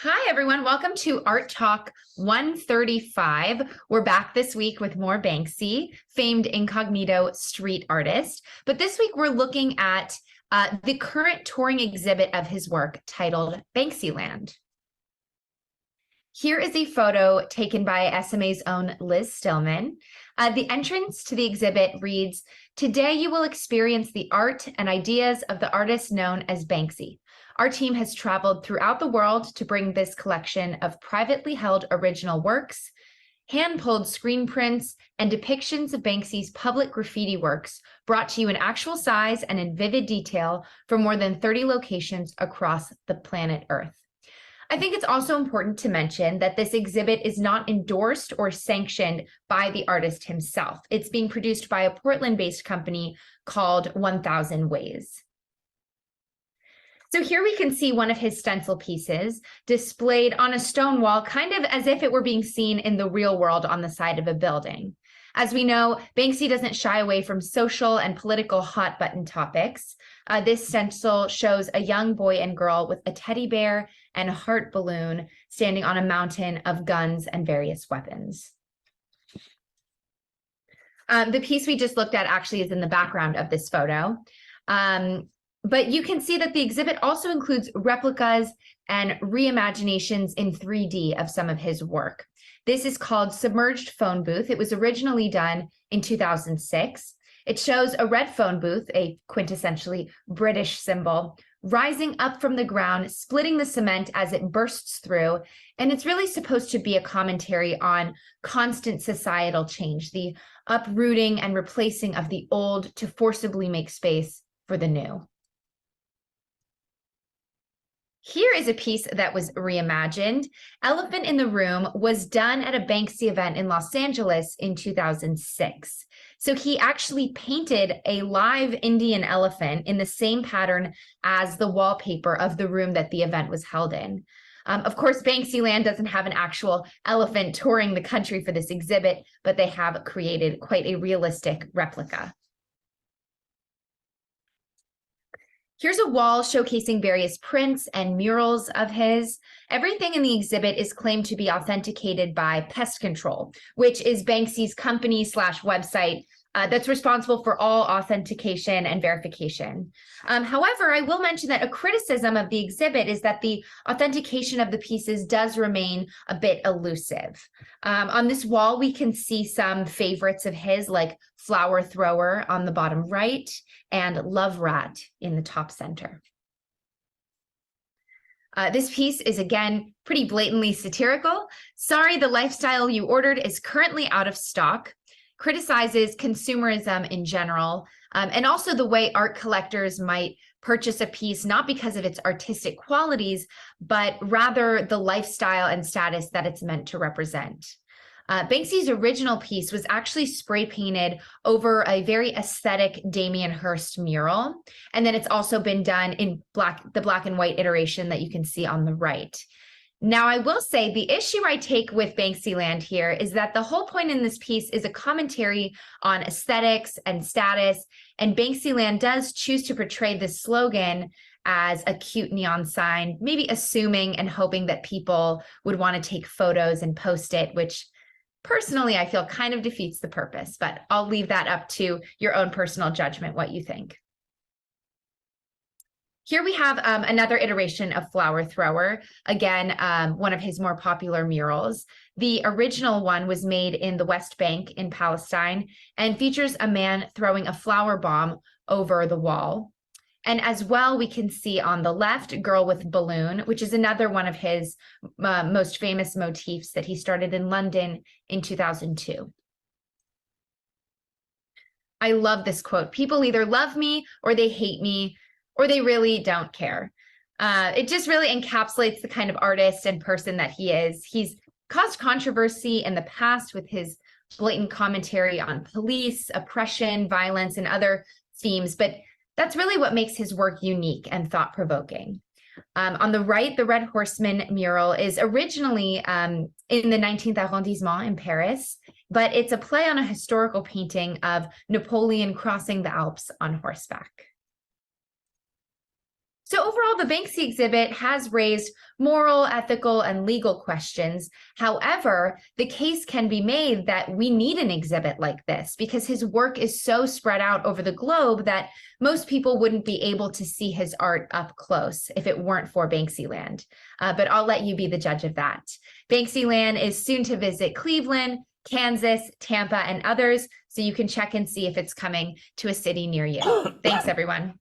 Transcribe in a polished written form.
Hi, everyone. Welcome to Art Talk 135. We're back this week with more Banksy, famed incognito street artist. But this week, we're looking at the current touring exhibit of his work titled Banksyland. Here is a photo taken by SMA's own Liz Stillman. The entrance to the exhibit reads, "Today you will experience the art and ideas of the artist known as Banksy. Our team has traveled throughout the world to bring this collection of privately held original works, hand-pulled screen prints, and depictions of Banksy's public graffiti works brought to you in actual size and in vivid detail from more than 30 locations across the planet Earth." I think it's also important to mention that this exhibit is not endorsed or sanctioned by the artist himself. It's being produced by a Portland-based company called 1000 Ways. So here we can see one of his stencil pieces displayed on a stone wall, kind of as if it were being seen in the real world on the side of a building. As we know, Banksy doesn't shy away from social and political hot button topics. This stencil shows a young boy and girl with a teddy bear and a heart balloon standing on a mountain of guns and various weapons. The piece we just looked at actually is in the background of this photo. But you can see that the exhibit also includes replicas and reimaginations in 3D of some of his work. This is called Submerged Phone Booth. It was originally done in 2006. It shows a red phone booth, a quintessentially British symbol, rising up from the ground, splitting the cement as it bursts through. And it's really supposed to be a commentary on constant societal change, the uprooting and replacing of the old to forcibly make space for the new. Here is a piece that was reimagined. Elephant in the Room was done at a Banksy event in Los Angeles in 2006. So he actually painted a live Indian elephant in the same pattern as the wallpaper of the room that the event was held in. Of course, Banksyland doesn't have an actual elephant touring the country for this exhibit, but they have created quite a realistic replica. Here's a wall showcasing various prints and murals of his. Everything in the exhibit is claimed to be authenticated by Pest Control, which is Banksy's company/website that's responsible for all authentication and verification. However, I will mention that a criticism of the exhibit is that the authentication of the pieces does remain a bit elusive. On this wall, we can see some favorites of his, like Flower Thrower on the bottom right and Love Rat in the top center. This piece is, again, pretty blatantly satirical. "Sorry, the lifestyle you ordered is currently out of stock." Criticizes consumerism in general, and also the way art collectors might purchase a piece, not because of its artistic qualities, but rather the lifestyle and status that it's meant to represent. Banksy's original piece was actually spray painted over a very aesthetic Damien Hirst mural. And then it's also been done in the black and white iteration that you can see on the right. Now, I will say the issue I take with Banksyland here is that the whole point in this piece is a commentary on aesthetics and status, and Banksyland does choose to portray this slogan as a cute neon sign, maybe assuming and hoping that people would want to take photos and post it, which personally I feel kind of defeats the purpose, but I'll leave that up to your own personal judgment, what you think. Here we have another iteration of Flower Thrower, again, one of his more popular murals. The original one was made in the West Bank in Palestine and features a man throwing a flower bomb over the wall. And as well, we can see on the left, Girl with Balloon, which is another one of his most famous motifs that he started in London in 2002. I love this quote: "People either love me or they hate me, or they really don't care." It just really encapsulates the kind of artist and person that he is. He's caused controversy in the past with his blatant commentary on police, oppression, violence, and other themes, but that's really what makes his work unique and thought-provoking. On the right, the Red Horseman mural is originally in the 19th arrondissement in Paris, but it's a play on a historical painting of Napoleon crossing the Alps on horseback. So overall, the Banksy exhibit has raised moral, ethical, and legal questions. However, the case can be made that we need an exhibit like this because his work is so spread out over the globe that most people wouldn't be able to see his art up close if it weren't for Banksyland. But I'll let you be the judge of that. Banksyland is soon to visit Cleveland, Kansas, Tampa, and others, so you can check and see if it's coming to a city near you. Thanks, everyone.